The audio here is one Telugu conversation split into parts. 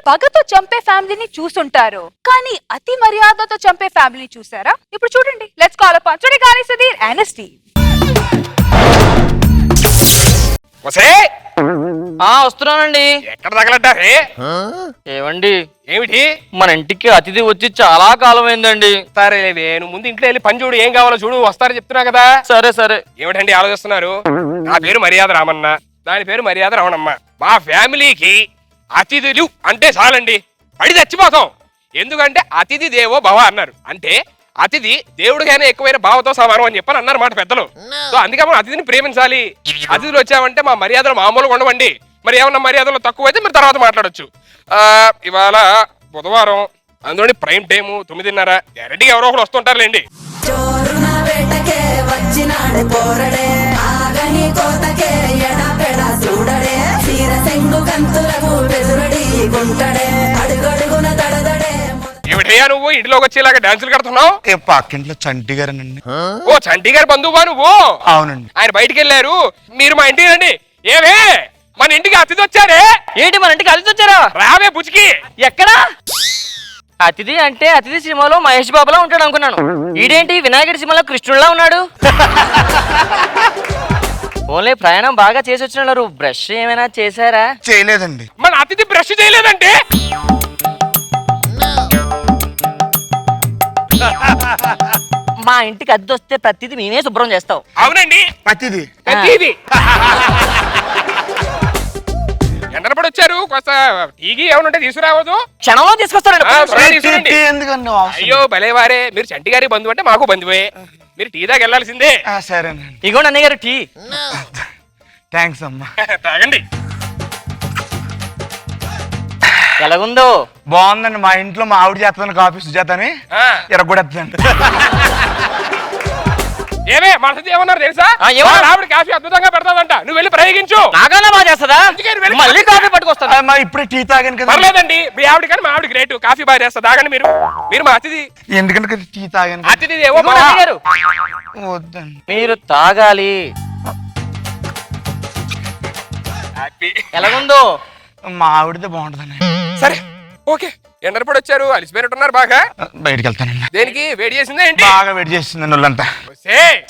పగతో చంపే ఫ్యామిలీని చూసుంటారు, కానీ అతి మర్యాదతో చంపే ఫ్యామిలీని చూసారా? ఇప్పుడు చూడండి. లెట్స్ కాల్ అపాన్ టుడే గారి సుధీర్ అండ్ స్టీవ్. వస్తున్నానండి. ఎక్కడ తగలడ్డారే? ఏమండి, ఏమిటి? మన ఇంటికి అతిథి వచ్చి చాలా కాలం అయిందండి. సరే నువ్వు ముందు ఇంట్లో వెళ్ళి పని చూడు, ఏం కావాలో చూడు, వస్తారని చెప్తున్నా కదా. సరే సరే. ఏమిటండి ఆలోచిస్తున్నారు? నా పేరు మర్యాద రామన్న, దాని పేరు మర్యాద రమణమ్మ. మా ఫ్యామిలీకి అతిథులు అంటే చాలండి, పడి చచ్చిపోతాం. ఎందుకంటే అతిథి దేవో భవ అన్నారు. అంటే అతిథి దేవుడికైనా ఎక్కువైన భావతో సమానం అని చెప్పని అన్నారు మాట పెద్దలు. సో అందుకే మనం అతిథిని ప్రేమించాలి. అతిథులు వచ్చామంటే మా మర్యాదలు మామూలుగా ఉండవండి. మరి ఏమన్నా మర్యాదలు తక్కువ అయితే మీరు తర్వాత మాట్లాడొచ్చు. ఇవాళ బుధవారం, అందులోని ప్రైమ్ టైము 9:30. గ్యారెంటీగా ఎవరో ఒకరు వస్తుంటారులేండి. ఏమిటయ్యా నువ్వు ఇంట్లోకి వచ్చేలాగా డాన్సులు కడుతున్నావు? పక్కింట్లో చంటి గారేనండి. ఓ చంటి గారు బంధువా నువ్వు? అవునండి. ఆయన బయటికి వెళ్ళారు, మీరు మా ఇంటికి రండి. ఏమే మన ఇంటికి అతిథి వచ్చారే? ఏంటి మన ఇంటికి అతిథి వచ్చారా? రావే బుచికి. ఎక్కడా? అతిథి అంటే అతిథి సినిమాలో మహేష్ బాబులా ఉంటాడు అనుకున్నాను. ఈడేంటి వినాయకుడి సినిమాలో కృష్ణుడిలా ఉన్నాడు? ఓన్లీ ప్రయాణం బాగా చేసి వచ్చినారు. బ్రష్ ఏమైనా చేశారా? చేయలేదండి. మన అతిథి బ్రష్ చేయలేదంటే? మా ఇంటికి అతిథి వస్తే ప్రతిదీ మేమే శుభ్రం చేస్తావు. అవునండి, ప్రతిది ప్రతిది. ఎండనపడి వచ్చారు, కాస్త టీగి ఏమనుంటే తీసుకురావద్దు. క్షణంలో తీసుకొస్తారండి. ఎందుకండి? అయ్యో భలేవారే, మీరు చంటి గారి బంధువు అంటే మాకు బంధువే. మీరు టీ దాకా వెళ్ళాల్సిందే. సరేనండి. ఇగోండి అన్నయ్య గారు టీ. థ్యాంక్స్ అమ్మా. తాగండి. ఎలాగుందో? బాగుందండి. మా ఇంట్లో మా ఆవిడ చేస్తాను కాఫీ, సుజాతని ఎరగొడేస్తుందండి. ఏమే మనసు ఏమన్నారు తెలుసా? ఆవిడ కాఫీ అద్భుతంగా పెడతాదంట, నువ్వు వెళ్ళి ప్రయోగించు. నాకన్నా బాగా చేస్తుందా? మళ్ళీ కాఫీ పట్టుకొస్తా. ఇప్పుడే టీ తాగాను కదా. పర్లేదండి, మీ ఆవిడ కానీ మా ఆవిడ గ్రేట్, కాఫీ బాగా చేస్తా. తాగండి మీరు. మీరు మా అతిథి. ఎందుకంటే టీ తాగాను. అతిథి ఏవో గారు వద్దండి. మీరు తాగాలి. ఎలాగుందో? మా ఆవిడదే బాగుంటుందండి. సరే ఓకే. ఎండనపడి వచ్చారు, అలిసిపోయినట్టున్నారు బాగా. బయటికి వెళ్తానండి. దేనికి? వేడి చేసిందా ఏంటి? బాగా వేడి చేస్తుందండి ఒళ్ళంతా.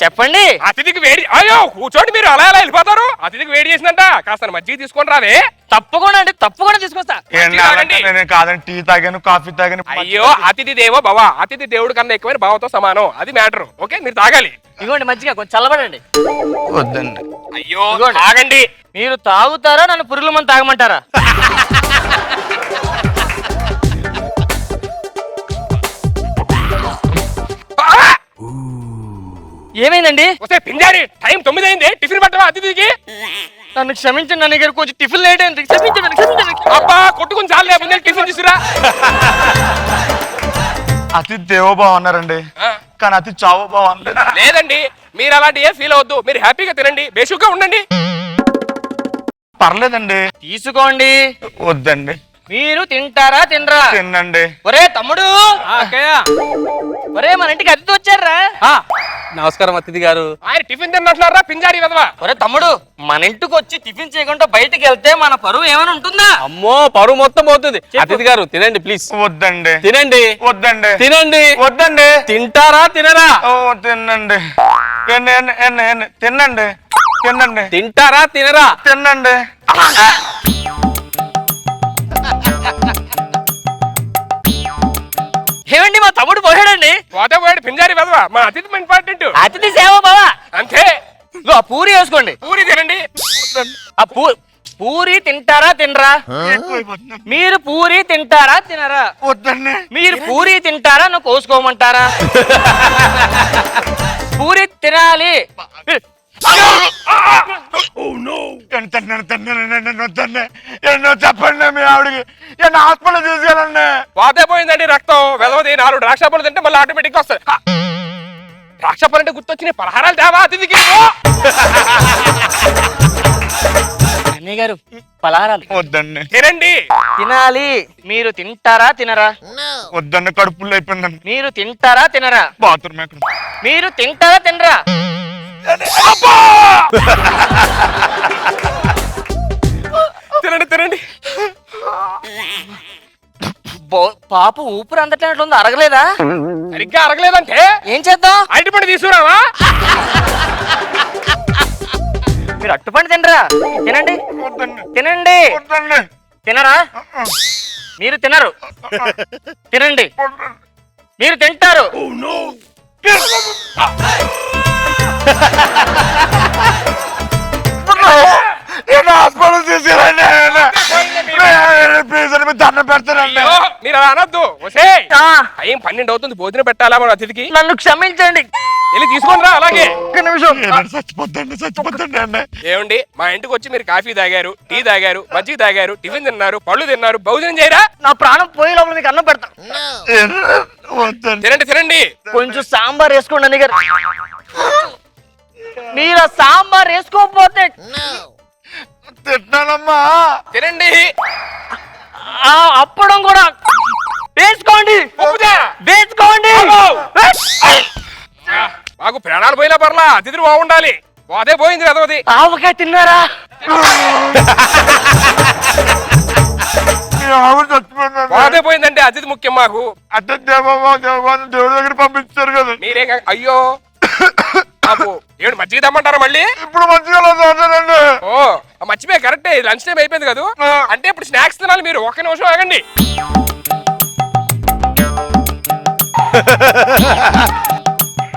చెప్పండి. అతిథికి వేడి. అయ్యో కూర్చోండి, మీరు అలా అలా వెళ్ళిపోతారు. అతిథికి వేడి చేసిందంట, కాస్త మజ్జిగ తీసుకొని రావే. తప్పకుండా అండి, తప్పకుండా తీసుకొస్తా. నేను కాదండి, టీ తాగాను, కాఫీ తాగాను. అయ్యో అతిథి దేవో భవ, అతిథి దేవుడి కన్నా ఎక్కువైన భావంతో సమానం, అది మ్యాటర్. ఓకే మీరు తాగాలి. ఇగోండి మజ్జిగ, కొంచెం చల్లబడండి. వద్దండి. అయ్యో తాగండి. మీరు తాగుతారా, నన్ను పురుగుల మంది తాగమంటారా? ఏమైందండి? వస్తే పింజారి, టైం 9 అయింది, టిఫిన్ పట్టవా అతిథికి? నన్ను క్షమించండి అన్నయ్య గారు, కొంచెం టిఫిన్ లేట్ అయింది. క్షమించండి. అబ్బా కొట్టుకుని చాలే, ముందే టిఫిన్ తీసుకురా. అతిథి దేవోభావ అన్నారండి, కానీ అతి చావోభావ అనలేదు. లేదండి, మీరు అలాంటి ఏ ఫీల్ అవద్దు. మీరు హ్యాపీగా తినండి, బేషుగ్గా ఉండండి. పర్లేదండి. తీసుకోండి. వద్దండి. మీరు తింటారా తినరా? తినండి. ఒరే తమ్ముడు, ఒరే మన ఇంటికి అతిథి వచ్చారా? నమస్కారం అతిథి గారు. ఆయన టిఫిన్ తిన్నట్లున్నారా పింజారి వెధవా? ఒరే తమ్ముడు, మన ఇంటికి వచ్చి టిఫిన్ చేయకుండా బయటికి వెళ్తే మన పరువు ఏమైనా ఉంటుందా? అమ్మో, పరువు మొత్తం పోతుంది. అతిథి గారు తినండి ప్లీజ్. వద్దండి. తినండి. వద్దండి. తినండి. వద్దండి. తింటారా తినరా? ఓ తినండి. తినండి. తినండి. తింటారా తినరా? తినండి. ఏమండి మా తమ్ముడు పోయాడండి. పోతే పింజారి వెధవా, మా అతిథి ఇంపార్టెంట్. అతిథి సేవ బావా. అంతే. పూరి వేసుకోండి. పూరి తినండి. ఆ పూరి తింటారా తినరా? మీరు పూరి తింటారా తినరా? వద్దండి. మీరు పూరి తింటారా, నువ్వు కోసుకోమంటారా? పూరి తినాలి. చెప్పండి మీ ఆవిడకి, హాస్పిటల్ తీసుకెళ్ళండి. పోతే పోయిందండి రక్తం. వెధవది 4 ద్రాక్ష పళ్ళు తింటే మళ్ళీ ఆటోమేటిక్ గా వస్తుంది. ద్రాక్ష పళ్ళు అంటే గుర్తొచ్చిన పలహారాలు తేవా అతిథికి. అన్నయ్య గారు పలహారాలు వద్దండి. తినండి. తినాలి. మీరు తింటారా తినరా? వద్దండి, కడుపులో అయిపోయిందండి. మీరు తింటారా తినరా? బాత్రూమ్ ఎక్కడ? మీరు తింటారా తినరా? తినండి. పాప ఊపిరి అందట్లేనట్లుంది, అరగలేదా? సరిగ్గా అరగలేదంటే ఏం చేద్దాం? అరటిపండు తీసుకురావా? మీరు అట్టుపండి తినరా? తినండి వద్దండి తినండి. వద్దండి తినరా? మీరు తినరు, తినండి. మీరు తింటారు. నేను హాస్పిటల్ తీసుకురండి ప్లీజ్ అని మీరు దండం పెడతానండి. అయ్యో, మీరు అలా అనొద్దు. ఒసేయ్, ఆ, టైం 12 అవుతుంది, భోజనం పెట్టాలా మన అతిథికి? నన్ను క్షమించండి. వెళ్ళి తీసుకొని రా. అలాగే ఒక్క నిమిషం. చచ్చిపోద్దండి అండి. ఏమండి, మా ఇంటికి వచ్చి మీరు కాఫీ తాగారు, టీ తాగారు, మజ్జిగ తాగారు, టిఫిన్ తిన్నారు, పళ్ళు తిన్నారు, భోజనం చేయరా? నా ప్రాణం పోయే లోపల మీకు అన్నం పెడతా. వద్దండి. తినండి తినండి. కొంచెం సాంబార్ వేసుకోండి అని గారు. మీరు ఆ సాంబార్ వేసుకోకపోతే తిట్టానమ్మా. తినండి. ఆ అప్పడం కూడా వేసుకోండి, ఉప్పుదా? వేసుకోండి. మాకు ప్రాణాలు పోయినా పర్లా, అతిథులు బాగుండాలి. పోతే పోయింది కదవది. ఆవకాయ తిన్నారా? మీ ఆవిడ చచ్చిపోయిందండి. పోతే పోయిందంటే అతిథి ముఖ్యం మాకు. అంటే దేవుడి దగ్గర పంపించారు కదా. మీరే అయ్యో బాబు, ఏడు మజ్జిగ తెమ్మంటారా మళ్ళీ? ఇప్పుడు మంచిగా లేదండి. ఓ మర్చిపోయి, కరెక్టే, లంచ్ టైం అయిపోయింది కదా. అంటే ఇప్పుడు స్నాక్స్ తినాలి మీరు. ఒక్క నిమిషం ఆగండి.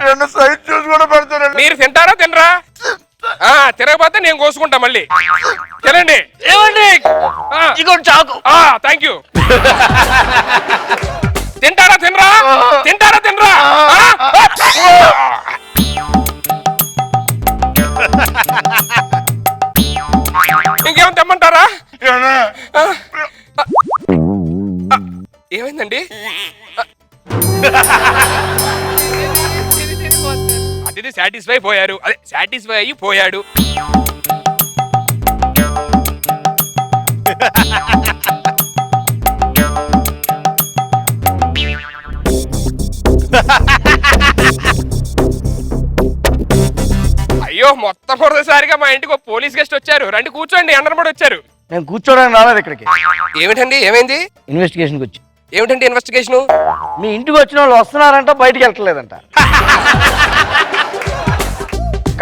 నేను సైట్ చూసి కూడా పెడతానండి. మీరు తింటారా తినరా? తినకపోతే నేను కోసుకుంటా మళ్ళీ. తినండి. ఏమండి, ఇగో చాకు. Thank you. తింటారా తినరా? తింటారా తినరా? ఇంకేమైనా తెమ్మంటారా? ఏమైందండి? అతిథి సాటిస్ఫై పోయారు, అదే సాటిస్ఫై అయ్యి పోయాడు. అయ్యో, మొత్తం మొదటిసారిగా మా ఇంటికి ఒక పోలీస్ గెస్ట్ వచ్చారు. రండి కూర్చోండి. అందరూ వచ్చారు. నేను కూర్చోడానికి రాలేదు ఇక్కడికి, ఏమిటండి? ఏమైంది? ఇన్వెస్టిగేషన్కి వచ్చి. ఏమిటండి ఇన్వెస్టిగేషన్? మీ ఇంటికి వచ్చిన వాళ్ళు వస్తున్నారంట, బయటికి వెళ్ళట్లేదంట.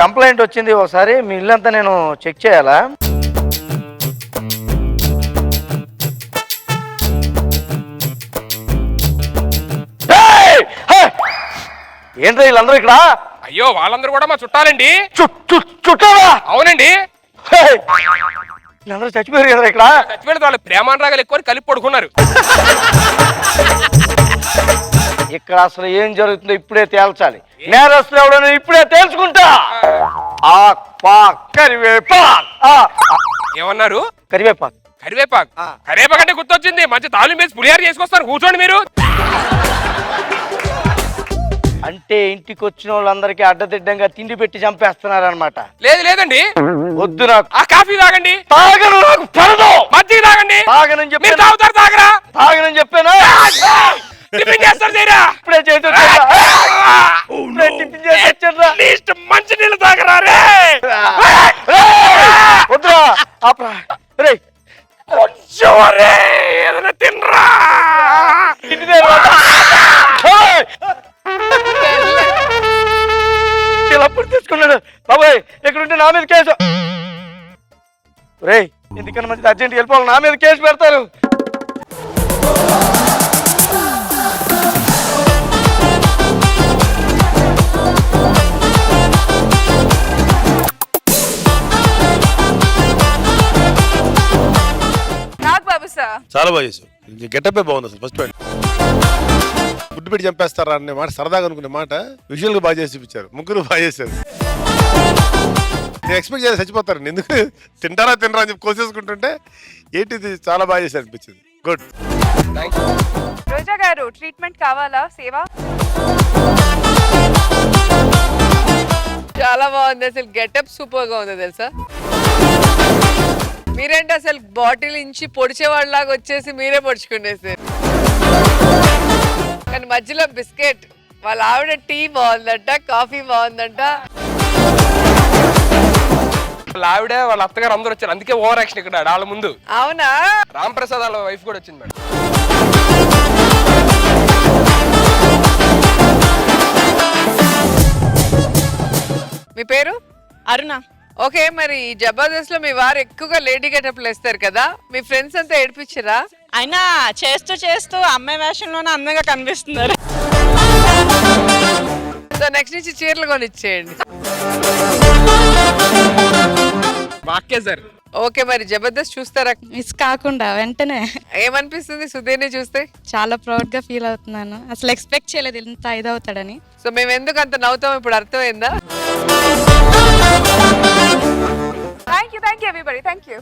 కంప్లైంట్ వచ్చింది, ఒకసారి మీ ఇల్లంతా నేను చెక్ చేయాలా? ఏంటో వీళ్ళందరూ ఇక్కడ? అయ్యో, వాళ్ళందరూ కూడా మా చుట్టాలండి. చుట్టాలా? అవునండి. వీళ్ళందరూ చచ్చిపోయారు కదా ఇక్కడ. చచ్చిపోయిన వాళ్ళు ప్రేమానురాగాలు ఎక్కువ కలిపి పడుకున్నారు. ఇక్కడ అసలు ఏం జరుగుతుందో ఇప్పుడే తేల్చాలి. నేరస్తులు ఎవడో ఇప్పుడే తేల్చుకుంటా. ఏమన్నారు? కరివేపాకు. కరివేపాకు? కరివేపాకు అంటే గుర్తొచ్చింది, మంచి తాలింపు వేసి పులిహార చేసుకొస్తారు. కూర్చోండి మీరు. అంటే ఇంటికి వచ్చిన వాళ్ళందరికీ అడ్డదిడ్డంగా తిండి పెట్టి చంపేస్తున్నారనమాట. లేదు లేదండి, వద్దు, నాకు ఆ కాఫీ తాగండి. తాగను, నాకు పడదు. మజ్జిగ తాగండి. తాగనని మీరు చెప్పాను. తాగుతారు తాగరా? తాగనని చెప్పాను. టిఫిన్ చేస్తారు చేయరా? ఇప్పుడే చేసి టిఫిన్ చేసి వచ్చాను. అట్లీస్ట్ మంచి నీళ్ళు తాగరా రే? వద్దురా, ఆపరా. రే కొంచెం రే, ఏదైనా తినరా? అప్పుడు తీసుకున్నాడు బాబాయ్. ఎక్కడుంటే నా మీద కేసు. రే, ఎందుకన్నా మంచిది, అర్జెంట్ వెళ్ళిపోవాలి. నా మీద కేసు పెడతారు. నాకు బాబు సార్ చాలా బాగా చేసావు. గెటప్ బాగుంది అసలు. ఫస్ట్ పాయింట్ ఫుడ్ పెట్టి చంపేస్తారా అనే మాట సరదాగా అనుకునే మాట విజువల్ గా బాగా చేసి చూపించారు. ముగ్గురు బాగా చేశారు. నేను ఎక్స్పెక్ట్ చేసి చచ్చిపోతారండి, ఎందుకు తింటారా తినరా అని చెప్పి కోసేసుకుంటుంటే ఏంటిది చాలా బాగా చేశారు అనిపించింది. గుడ్. రోజా గారు, ట్రీట్మెంట్ కావాలా? సేవ చాలా బాగుంది అసలు. గెటప్ సూపర్ గా ఉంది తెలుసా. మీరేంటి అసలు బాటిల్ ఇంచి పొడిచేవాళ్ళలాగా వచ్చేసి మీరే పొడుచుకునేసారు. కానీ మధ్యలో బిస్కెట్, వాళ్ళ ఆవిడ టీ బాగుందంట, కాఫీ బాగుందంట. వాళ్ళ ఆవిడ వాళ్ళ అత్తగారు అందరూ వచ్చారు, అందుకే ఓవర్ యాక్షన్ ఇక్కడ వాళ్ళ ముందు. అవునా? రామ్ ప్రసాద్ వాళ్ళ వైఫ్ కూడా వచ్చింది మేడం. మీ పేరు? అరుణ. ఓకే, మరి జబర్దస్త్ లో మీ వారు ఎక్కువగా లేడీ గెటప్లు వేస్తారు కదా, మీ ఫ్రెండ్స్ అంతా ఏడిపించరా? అయినా చేస్తూ చేస్తూ అమ్మాయి వేషంలోనే అందంగా కనిపిస్తున్నారు. సో నెక్స్ట్ నుంచి చీరలు కొనిచ్చేయండి. వాక్య సార్. ఓకే, మరి జబర్దస్త్ చూస్తారా? మిస్ కాకుండా వెంటనే. ఏమనిపిస్తుంది సుధీర్ని చూస్తే? చాలా ప్రౌడ్ గా ఫీల్ అవుతున్నాను. అసలు ఎక్స్పెక్ట్ చేయలేదు ఇంత ఇదవుతాడని. సో మేము ఎందుకు అంత నవ్వుతాం ఇప్పుడు అర్థమైందా? Thank you everybody, thank you.